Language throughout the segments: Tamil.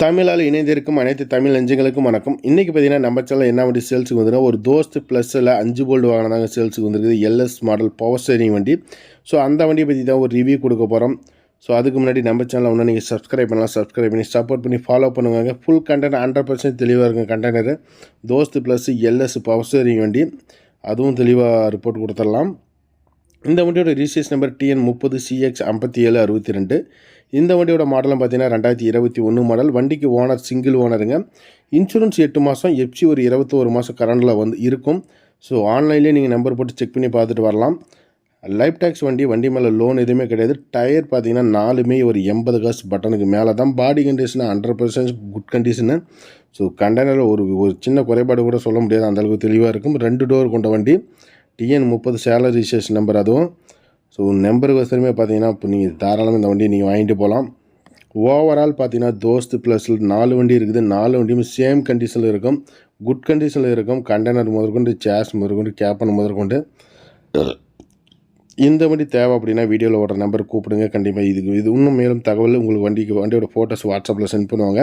தமிழால் இணைந்திருக்கும் அனைத்து தமிழ் நெஞ்சங்களுக்கும் வணக்கம். இன்றைக்கி பார்த்தீங்கன்னா நம்ம சேனல் என்ன வண்டி சேல்ஸுக்கு வந்துன்னா ஒரு தோஸ்த் ப்ளஸில் 5 போல்டு வாகனம் தாங்க சேல்ஸுக்கு வந்துருக்குது. எல்எஸ் மாடல் பவர் ஸ்டேரிங் வண்டி. ஸோ அந்த வண்டியை பற்றி தான் ஒரு ரிவ்யூ கொடுக்க போகிறோம். ஸோ அதுக்கு முன்னாடி நம்ம சேனலை ஒன்று நீங்கள் சப்ஸ்கிரைப் பண்ணலாம். சப்ஸ்கிரைப் பண்ணி சப்போர்ட் பண்ணி ஃபாலோ பண்ணுவாங்க. ஃபுல் கண்டென்ட் 100% தெளிவாக இருக்கும். Container Dost plus LS power steering வண்டி, அதுவும் தெளிவாக ரிப்போர்ட் கொடுத்துடலாம். இந்த வண்டியோட ரிஜிஸ்ட்ரேஷன் நம்பர் TN30CX5762. இந்த வண்டியோட மாடலும் பார்த்தீங்கன்னா 2021 மாடல். வண்டிக்கு ஓனர் சிங்கிள் ஓனருங்க. இன்சூரன்ஸ் 8 மாதம், எஃப்சி ஒரு 21 மாதம் கரண்டில் வந்து இருக்கும். ஸோ ஆன்லைன்லேயே நீங்கள் நம்பர் போட்டு செக் பண்ணி பார்த்துட்டு வரலாம். லைஃப் டேக்ஸ் வண்டி மேலே லோன் எதுவுமே கிடையாது. டயர் பார்த்தீங்கன்னா 4மே ஒரு 80 காசு பட்டனுக்கு மேலே தான். Body condition 100% good condition. So கண்டெய்னரில் ஒரு சின்ன குறைபாடு கூட சொல்ல முடியாது, அந்தளவுக்கு தெளிவாக இருக்கும். 2 டோர் கொண்ட வண்டி. TN30 சேலரி ரிஜிஸ்ட்ரேஷன் நம்பர் அதுவும். ஸோ நம்பருக்கு வசதியுமே பார்த்தீங்கன்னா இப்போ நீங்கள் தாராளமாக இந்த வண்டியை நீங்கள் வாங்கிட்டு போகலாம். ஓவரால் பார்த்தீங்கன்னா தோஸ்த் ப்ளஸில் 4 வண்டி இருக்குது. 4 வண்டியுமே சேம் கண்டிஷனில் இருக்கும், குட் கண்டிஷனில் இருக்கும். கண்டெய்னர் முதற்கொண்டு, சேஸ் முதற்கொண்டு, கேப்பன் முதற்கொண்டு. இந்த வண்டி தேவை அப்படின்னா வீடியோவில் ஓடுற நம்பருக்கு கூப்பிடுங்க. கண்டிப்பாக இது இன்னும் மேலும் தகவல் உங்களுக்கு வண்டியோட ஃபோட்டோஸ் வாட்ஸ்அப்பில் சென்ட் பண்ணுவாங்க.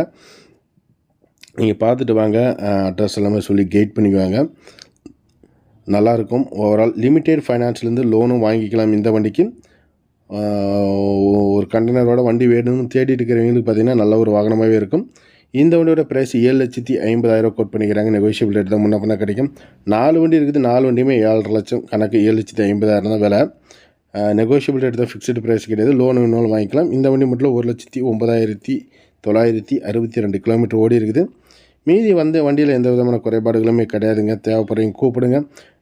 நீங்கள் பார்த்துட்டு வாங்க. அட்ரஸ் எல்லாமே சொல்லி கைட் பண்ணிக்குவாங்க. நல்லாயிருக்கும். ஓவரால் லிமிட்டெட் ஃபைனான்ஸ்லேருந்து லோனும் வாங்கிக்கலாம் இந்த வண்டிக்கு. ஒரு கண்டெய்னரோட வண்டி வேணும்னு தேடிட்டு இருக்கிறவங்களுக்கு பார்த்திங்கன்னா நல்ல ஒரு வாகனமாகவே இருக்கும். இந்த வண்டியோட ப்ரைஸ் 7,50,000 கோட் பண்ணிக்கிறாங்க. நெகோஷியபிள் ரேட் தான் முன்ன பின்னா கிடைக்கும். 4 வண்டி இருக்குது. 4 வண்டியுமே 7.5 லட்சம் கணக்கு. 7,50,000 தான் விலை. நெகோஷியபிள் ரேட் தான், ஃபிக்ஸ்டு ப்ரைஸ் கிடையாது. லோனு வேணாலும் வாங்கிக்கலாம். இந்த வண்டி மட்டும் 1,09,962 கிலோமீட்டர் ஓடி இருக்குது. மீதி வண்டியில் எந்த விதமான குறைபாடுகளுமே கிடையாதுங்க. தேவைப்படுறீங்க கூப்பிடுங்க.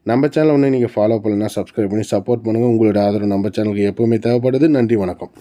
நம்ம சேனல் ஒன்று நீங்கள் ஃபாலோ பண்ணலாம், சப்ஸ்கிரைப் பண்ணி சப்போர்ட் பண்ணுங்கள். உங்களோட ஆதரவு நம்ம சேனலுக்கு எப்போவுமே தேவைப்படுது. நன்றி, வணக்கம்.